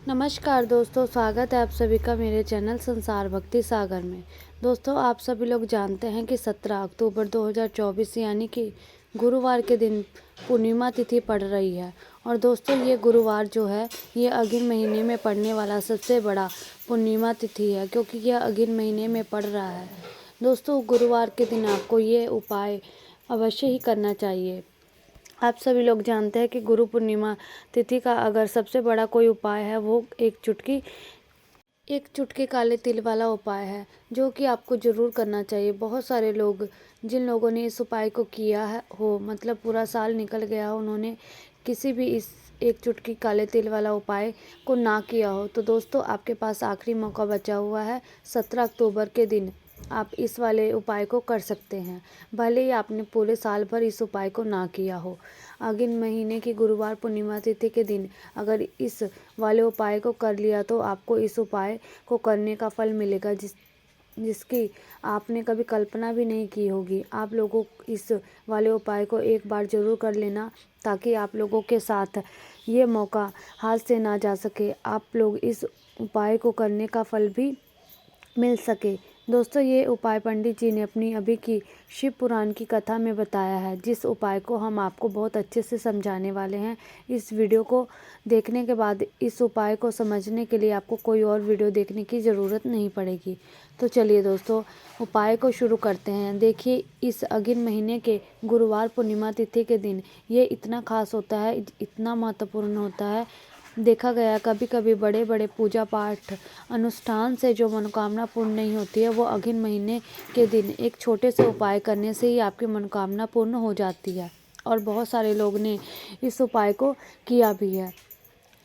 नमस्कार दोस्तों, स्वागत है आप सभी का मेरे चैनल संसार भक्ति सागर में। दोस्तों, आप सभी लोग जानते हैं कि 17 अक्टूबर 2024 यानी कि गुरुवार के दिन पूर्णिमा तिथि पड़ रही है। और दोस्तों, ये गुरुवार जो है ये अगिन महीने में पड़ने वाला सबसे बड़ा पूर्णिमा तिथि है, क्योंकि यह अगिन महीने में पड़ रहा है। दोस्तों, गुरुवार के दिन आपको ये उपाय अवश्य ही करना चाहिए। आप सभी लोग जानते हैं कि गुरु पूर्णिमा तिथि का अगर सबसे बड़ा कोई उपाय है वो एक चुटकी काले तिल वाला उपाय है, जो कि आपको ज़रूर करना चाहिए। बहुत सारे लोग, जिन लोगों ने इस उपाय को किया है हो, मतलब पूरा साल निकल गया हो, उन्होंने किसी भी इस एक चुटकी काले तिल वाला उपाय को ना किया हो, तो दोस्तों आपके पास आखिरी मौका बचा हुआ है। 17 अक्टूबर के दिन आप इस वाले उपाय को कर सकते हैं, भले ही आपने पूरे साल भर इस उपाय को ना किया हो। अगिन महीने की गुरुवार पूर्णिमा तिथि के दिन अगर इस वाले उपाय को कर लिया तो आपको इस उपाय को करने का फल मिलेगा जिसकी आपने कभी कल्पना भी नहीं की होगी। आप लोगों इस वाले उपाय को एक बार ज़रूर कर लेना, ताकि आप लोगों के साथ ये मौका हाथ से ना जा सके, आप लोग इस उपाय को करने का फल भी मिल सके। दोस्तों, ये उपाय पंडित जी ने अपनी अभी की शिव पुराण की कथा में बताया है, जिस उपाय को हम आपको बहुत अच्छे से समझाने वाले हैं। इस वीडियो को देखने के बाद इस उपाय को समझने के लिए आपको कोई और वीडियो देखने की ज़रूरत नहीं पड़ेगी। तो चलिए दोस्तों, उपाय को शुरू करते हैं। देखिए, इस अगिन महीने के गुरुवार पूर्णिमा तिथि के दिन ये इतना खास होता है, इतना महत्वपूर्ण होता है। देखा गया कभी कभी बड़े बड़े पूजा पाठ अनुष्ठान से जो मनोकामना पूर्ण नहीं होती है, वो अगिन महीने के दिन एक छोटे से उपाय करने से ही आपकी मनोकामना पूर्ण हो जाती है। और बहुत सारे लोग ने इस उपाय को किया भी है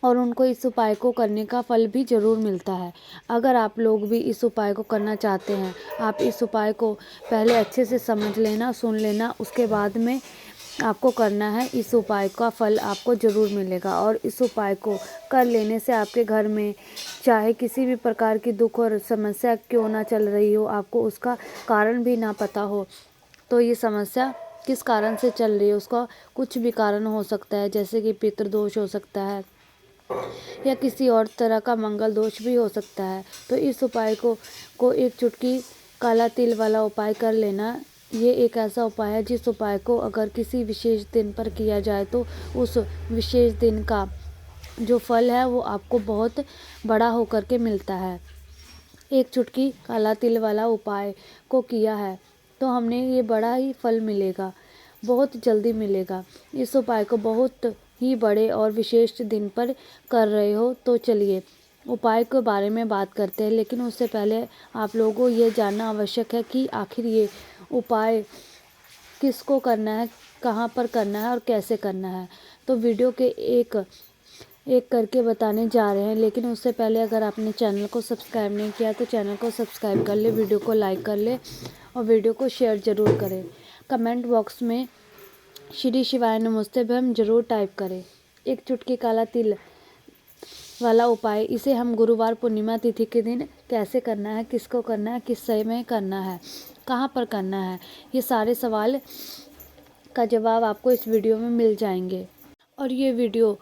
और उनको इस उपाय को करने का फल भी ज़रूर मिलता है। अगर आप लोग भी इस उपाय को करना चाहते हैं, आप इस उपाय को पहले अच्छे से समझ लेना, सुन लेना, उसके बाद में आपको करना है। इस उपाय का फल आपको ज़रूर मिलेगा और इस उपाय को कर लेने से आपके घर में चाहे किसी भी प्रकार की दुख और समस्या क्यों ना चल रही हो, आपको उसका कारण भी ना पता हो, तो ये समस्या किस कारण से चल रही है उसका कुछ भी कारण हो सकता है, जैसे कि पितृदोष हो सकता है या किसी और तरह का मंगल दोष भी हो सकता है। तो इस उपाय को एक चुटकी काला तिल वाला उपाय कर लेना। ये एक ऐसा उपाय है जिस उपाय को अगर किसी विशेष दिन पर किया जाए तो उस विशेष दिन का जो फल है वो आपको बहुत बड़ा होकर के मिलता है। एक चुटकी काला तिल वाला उपाय को किया है तो हमने ये बड़ा ही फल मिलेगा, बहुत जल्दी मिलेगा। इस उपाय को बहुत ही बड़े और विशेष दिन पर कर रहे हो, तो चलिए उपाय के बारे में बात करते हैं। लेकिन उससे पहले आप लोगों को ये जानना आवश्यक है कि आखिर ये उपाय किसको करना है, कहाँ पर करना है और कैसे करना है। तो वीडियो के एक एक करके बताने जा रहे हैं, लेकिन उससे पहले अगर आपने चैनल को सब्सक्राइब नहीं किया तो चैनल को सब्सक्राइब कर ले, वीडियो को लाइक कर ले और वीडियो को शेयर ज़रूर करें। कमेंट बॉक्स में श्री शिवाय नमस्ते हम ज़रूर टाइप करें। एक चुटकी काला तिल वाला उपाय, इसे हम गुरुवार पूर्णिमा तिथि के दिन कैसे करना है, किसको करना है, किस समय करना है, कहाँ पर करना है, ये सारे सवाल का जवाब आपको इस वीडियो में मिल जाएंगे। और ये वीडियो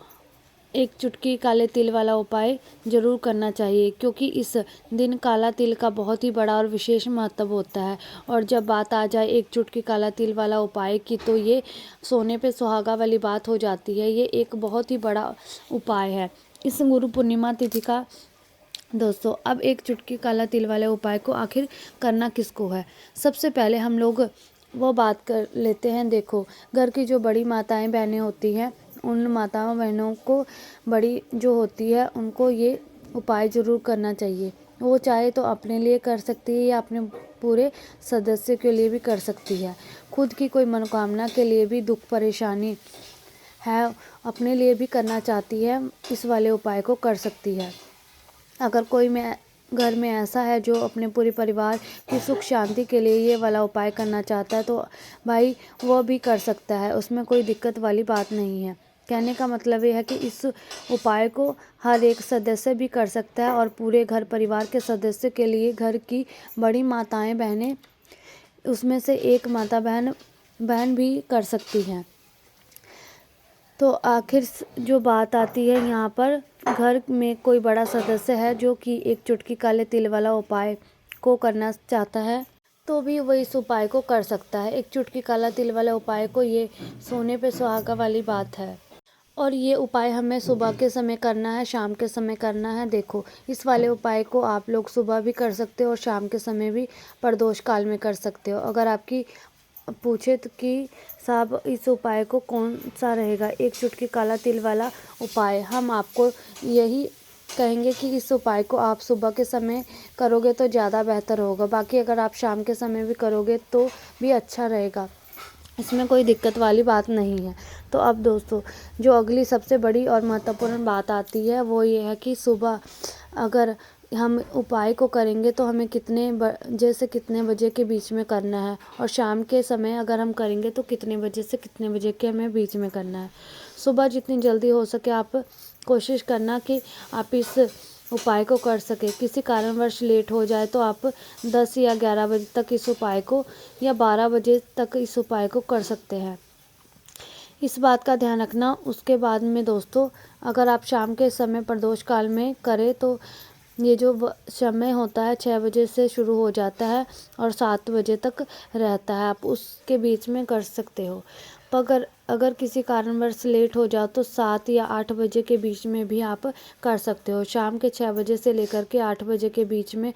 एक चुटकी काले तिल वाला उपाय ज़रूर करना चाहिए, क्योंकि इस दिन काला तिल का बहुत ही बड़ा और विशेष महत्व होता है। और जब बात आ जाए एक चुटकी काला तिल वाला उपाय की, तो ये सोने पे सुहागा वाली बात हो जाती है। ये एक बहुत ही बड़ा उपाय है इस गुरु पूर्णिमा तिथि का। दोस्तों, अब एक चुटकी काला तिल वाले उपाय को आखिर करना किसको है, सबसे पहले हम लोग वो बात कर लेते हैं। देखो, घर की जो बड़ी माताएं बहनें होती हैं, उन माताओं बहनों को बड़ी जो होती है उनको ये उपाय ज़रूर करना चाहिए। वो चाहे तो अपने लिए कर सकती है या अपने पूरे सदस्य के लिए भी कर सकती है। खुद की कोई मनोकामना के लिए भी, दुख परेशानी है अपने लिए भी करना चाहती है, इस वाले उपाय को कर सकती है। अगर कोई में घर में ऐसा है जो अपने पूरे परिवार की सुख शांति के लिए ये वाला उपाय करना चाहता है, तो भाई वो भी कर सकता है, उसमें कोई दिक्कत वाली बात नहीं है। कहने का मतलब ये है कि इस उपाय को हर एक सदस्य भी कर सकता है और पूरे घर परिवार के सदस्य के लिए घर की बड़ी माताएं बहनें, उसमें से एक माता बहन भी कर सकती हैं। तो आखिर जो बात आती है यहाँ पर, घर में कोई बड़ा सदस्य है जो कि एक चुटकी काले तिल वाला उपाय को करना चाहता है, तो भी वह इस उपाय को कर सकता है। एक चुटकी काला तिल वाला उपाय को, ये सोने पे सुहागा वाली बात है। और ये उपाय हमें सुबह के समय करना है, शाम के समय करना है। देखो, इस वाले उपाय को आप लोग सुबह भी कर सकते हो और शाम के समय भी प्रदोष काल में कर सकते हो। अगर आपकी पूछे तो कि साहब इस उपाय को कौन सा रहेगा, एक चुटकी काला तिल वाला उपाय, हम आपको यही कहेंगे कि इस उपाय को आप सुबह के समय करोगे तो ज़्यादा बेहतर होगा। बाकी अगर आप शाम के समय भी करोगे तो भी अच्छा रहेगा, इसमें कोई दिक्कत वाली बात नहीं है। तो अब दोस्तों, जो अगली सबसे बड़ी और महत्वपूर्ण बात आती है वो ये है कि सुबह अगर हम उपाय को करेंगे तो हमें कितने बजे के बीच में करना है, और शाम के समय अगर हम करेंगे तो कितने बजे से कितने बजे के हमें बीच में करना है। सुबह जितनी जल्दी हो सके आप कोशिश करना कि आप इस उपाय को कर सके। किसी कारणवश लेट हो जाए तो आप 10 या 11 बजे तक इस उपाय को, या 12 बजे तक इस उपाय को कर सकते हैं। इस बात का ध्यान रखना। उसके बाद में दोस्तों, अगर आप शाम के समय प्रदोष काल में करें तो ये जो समय होता है 6 बजे से शुरू हो जाता है और 7 बजे तक रहता है, आप उसके बीच में कर सकते हो। पर अगर किसी कारणवश लेट हो जाओ तो 7 या 8 बजे के बीच में भी आप कर सकते हो। शाम के 6 बजे से लेकर के 8 बजे के बीच में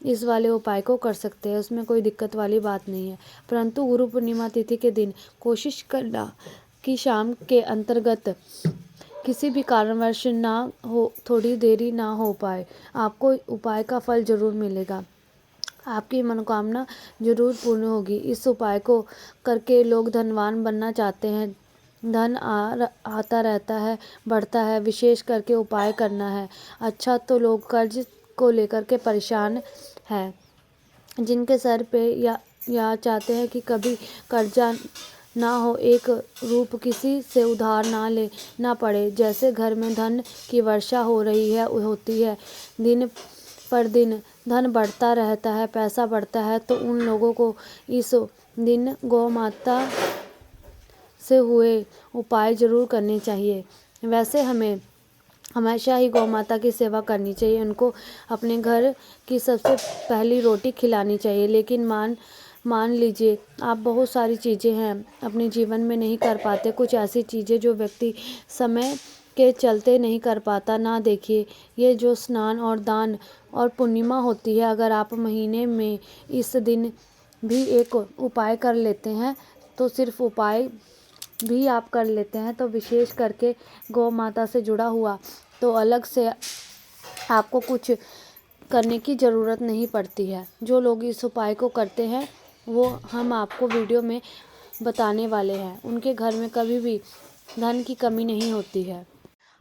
इस वाले उपाय को कर सकते हैं, उसमें कोई दिक्कत वाली बात नहीं है। परंतु गुरु पूर्णिमा तिथि के दिन कोशिश करना कि शाम के अंतर्गत किसी भी कारणवश ना हो, थोड़ी देरी ना हो पाए, आपको उपाय का फल जरूर मिलेगा, आपकी मनोकामना जरूर पूर्ण होगी। इस उपाय को करके लोग धनवान बनना चाहते हैं, धन आता रहता है, बढ़ता है। विशेष करके उपाय करना है अच्छा, तो लोग कर्ज को लेकर के परेशान हैं, जिनके सर पे या चाहते हैं कि कभी कर्जा ना हो, एक रूप किसी से उधार ना पड़े। जैसे घर में धन की वर्षा हो रही है होती है, दिन पर दिन धन बढ़ता रहता है, पैसा बढ़ता है, तो उन लोगों को इस दिन गौ माता से हुए उपाय जरूर करने चाहिए। वैसे हमें हमेशा ही गौ माता की सेवा करनी चाहिए, उनको अपने घर की सबसे पहली रोटी खिलानी चाहिए। लेकिन मान लीजिए आप बहुत सारी चीज़ें हैं अपने जीवन में नहीं कर पाते, कुछ ऐसी चीज़ें जो व्यक्ति समय के चलते नहीं कर पाता। ना देखिए, ये जो स्नान और दान और पूर्णिमा होती है, अगर आप महीने में इस दिन भी एक उपाय कर लेते हैं, तो सिर्फ उपाय भी आप कर लेते हैं तो विशेष करके गौ माता से जुड़ा हुआ, तो अलग से आपको कुछ करने की ज़रूरत नहीं पड़ती है। जो लोग इस उपाय को करते हैं वो हम आपको वीडियो में बताने वाले हैं, उनके घर में कभी भी धन की कमी नहीं होती है,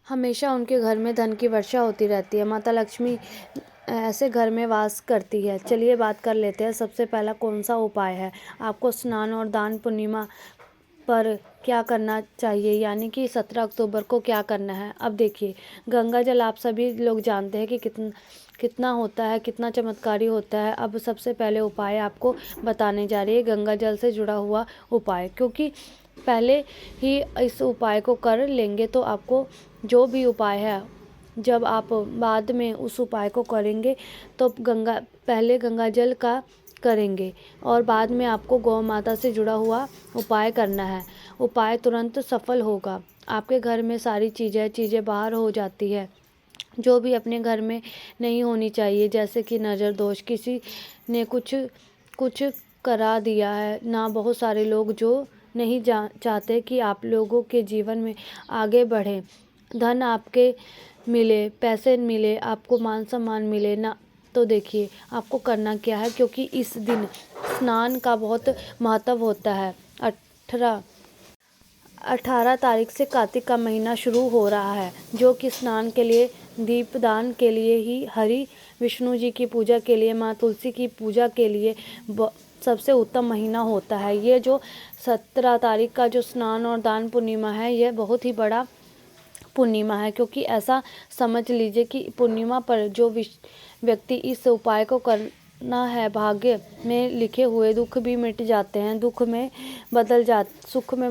हमेशा उनके घर में धन की वर्षा होती रहती है। माता लक्ष्मी ऐसे घर में वास करती है। चलिए बात कर लेते हैं, सबसे पहला कौन सा उपाय है। आपको स्नान और दान पूर्णिमा पर क्या करना चाहिए, यानी कि 17 अक्टूबर को क्या करना है। अब देखिए, गंगा जल आप सभी लोग जानते हैं कि कितना होता है, कितना चमत्कारी होता है। अब सबसे पहले उपाय आपको बताने जा रही है गंगा जल से जुड़ा हुआ उपाय, क्योंकि पहले ही इस उपाय को कर लेंगे तो आपको जो भी उपाय है, जब आप बाद में उस उपाय को करेंगे तो पहले गंगा जल का करेंगे और बाद में आपको गौ माता से जुड़ा हुआ उपाय करना है। उपाय तुरंत सफल होगा। आपके घर में सारी चीज़ें बाहर हो जाती है जो भी अपने घर में नहीं होनी चाहिए, जैसे कि नज़र दोष, किसी ने कुछ करा दिया है ना। बहुत सारे लोग जो नहीं चाहते कि आप लोगों के जीवन में आगे बढ़े, धन आपके मिले, पैसे मिले, आपको मान सम्मान मिले ना। तो देखिए आपको करना क्या है, क्योंकि इस दिन स्नान का बहुत महत्व होता है। 18 तारीख से कार्तिक का महीना शुरू हो रहा है, जो कि स्नान के लिए, दीपदान के लिए ही, हरि विष्णु जी की पूजा के लिए, माँ तुलसी की पूजा के लिए सबसे उत्तम महीना होता है। ये जो 17 तारीख का जो स्नान और दान पूर्णिमा है, यह बहुत ही बड़ा पूर्णिमा है, क्योंकि ऐसा समझ लीजिए कि पूर्णिमा पर जो व्यक्ति इस उपाय को करना है। भाग्य में लिखे हुए दुख भी मिट जाते हैं, सुख में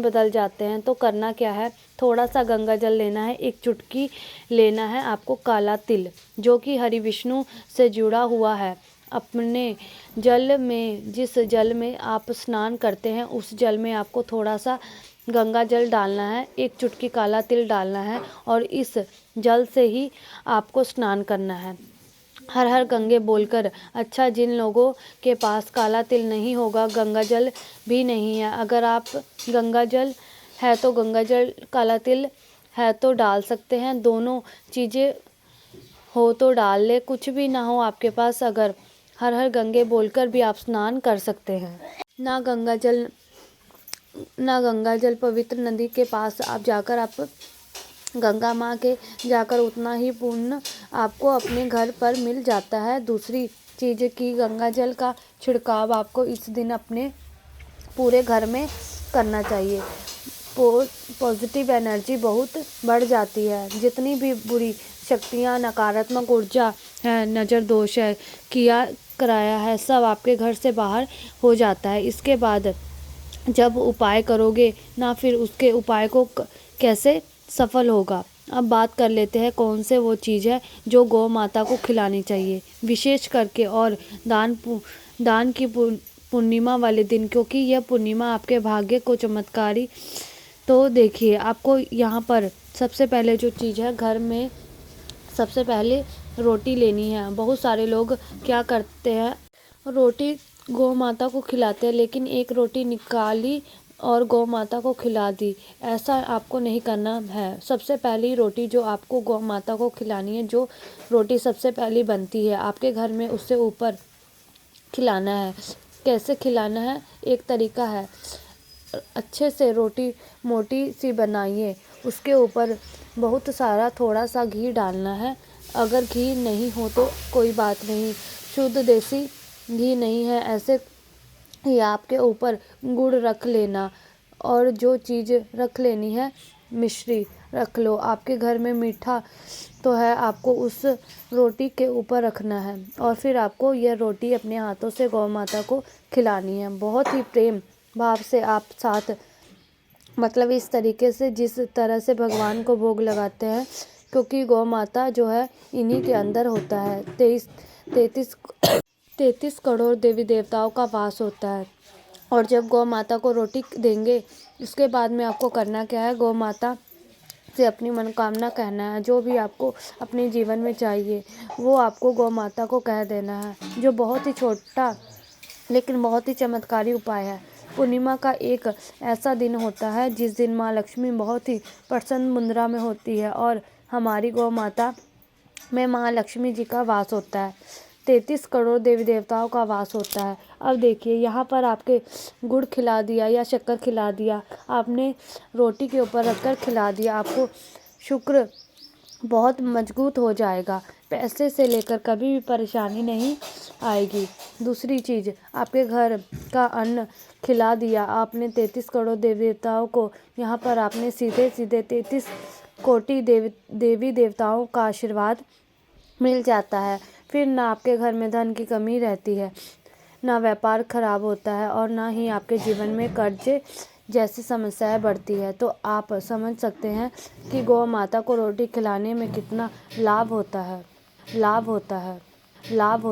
बदल जाते हैं। तो करना क्या है, थोड़ा सा गंगा जल लेना है, एक चुटकी लेना है आपको काला तिल, जो कि हरि विष्णु से जुड़ा हुआ है। अपने जल में, जिस जल में आप स्नान करते हैं, उस जल में आपको थोड़ा सा गंगा जल डालना है, एक चुटकी काला तिल डालना है और इस जल से ही आपको स्नान करना है। हर हर गंगे बोलकर। अच्छा, जिन लोगों के पास काला तिल नहीं होगा, गंगा जल भी नहीं है, अगर आप गंगा जल है तो गंगा जल, काला तिल है तो डाल सकते हैं। दोनों चीज़ें हो तो डाल ले, कुछ भी ना हो आपके पास, अगर हर हर गंगे बोलकर भी आप स्नान कर सकते हैं। ना गंगा जल पवित्र नदी के पास आप जाकर आप गंगा माँ के जाकर उतना ही पुण्य आपको अपने घर पर मिल जाता है। दूसरी चीज़ की गंगा जल का छिड़काव आपको इस दिन अपने पूरे घर में करना चाहिए। पॉजिटिव एनर्जी बहुत बढ़ जाती है। जितनी भी बुरी शक्तियाँ, नकारात्मक ऊर्जा है, नज़र दोष है, किया कराया है, सब आपके घर से बाहर हो जाता है। इसके बाद जब उपाय करोगे ना, फिर उसके उपाय को कैसे सफल होगा। अब बात कर लेते हैं कौन से वो चीज़ है जो गौ माता को खिलानी चाहिए, विशेष करके और दान की पूर्णिमा वाले दिन, क्योंकि यह पूर्णिमा आपके भाग्य को चमत्कारी। तो देखिए, आपको यहाँ पर सबसे पहले जो चीज़ है, घर में सबसे पहले रोटी लेनी है। बहुत सारे लोग क्या करते हैं, रोटी गौ माता को खिलाते हैं, लेकिन एक रोटी निकाली और गौ माता को खिला दी। ऐसा आपको नहीं करना है। सबसे पहली रोटी जो आपको गौ माता को खिलानी है, जो रोटी सबसे पहली बनती है आपके घर में, उससे ऊपर खिलाना है। कैसे खिलाना है, एक तरीका है, अच्छे से रोटी मोटी सी बनाइए, उसके ऊपर बहुत सारा थोड़ा सा घी डालना है। अगर घी नहीं हो तो कोई बात नहीं, शुद्ध देसी घी नहीं है, ऐसे ही आपके ऊपर गुड़ रख लेना। और जो चीज़ रख लेनी है, मिश्री रख लो। आपके घर में मीठा तो है, आपको उस रोटी के ऊपर रखना है और फिर आपको यह रोटी अपने हाथों से गौ माता को खिलानी है। बहुत ही प्रेम भाव से आप साथ, मतलब इस तरीके से जिस तरह से भगवान को भोग लगाते हैं, क्योंकि गौ माता जो है इन्हीं के अंदर होता है। 33 करोड़ देवी देवताओं का वास होता है। और जब गौ माता को रोटी देंगे, उसके बाद में आपको करना क्या है, गौ माता से अपनी मनोकामना कहना है। जो भी आपको अपने जीवन में चाहिए, वो आपको गौ माता को कह देना है, जो बहुत ही छोटा लेकिन बहुत ही चमत्कारी उपाय है। पूर्णिमा का एक ऐसा दिन होता है जिस दिन माँ लक्ष्मी बहुत ही प्रसन्न मुद्रा में होती है और हमारी गौ माता में माँ लक्ष्मी जी का वास होता है। 33 करोड़ देवी देवताओं का वास होता है। अब देखिए, यहाँ पर आपके गुड़ खिला दिया या शक्कर खिला दिया, आपने रोटी के ऊपर रखकर खिला दिया, आपको शुक्र बहुत मजबूत हो जाएगा। पैसे से लेकर कभी भी परेशानी नहीं आएगी। दूसरी चीज़, आपके घर का अन्न खिला दिया आपने 33 करोड़ देवी देवताओं को, यहाँ पर आपने सीधे सीधे 33 कोटि देवी देवताओं का आशीर्वाद मिल जाता है। फिर ना आपके घर में धन की कमी रहती है, ना व्यापार खराब होता है और ना ही आपके जीवन में कर्ज जैसी समस्याएं बढ़ती है। तो आप समझ सकते हैं कि गौ माता को रोटी खिलाने में कितना लाभ होता है।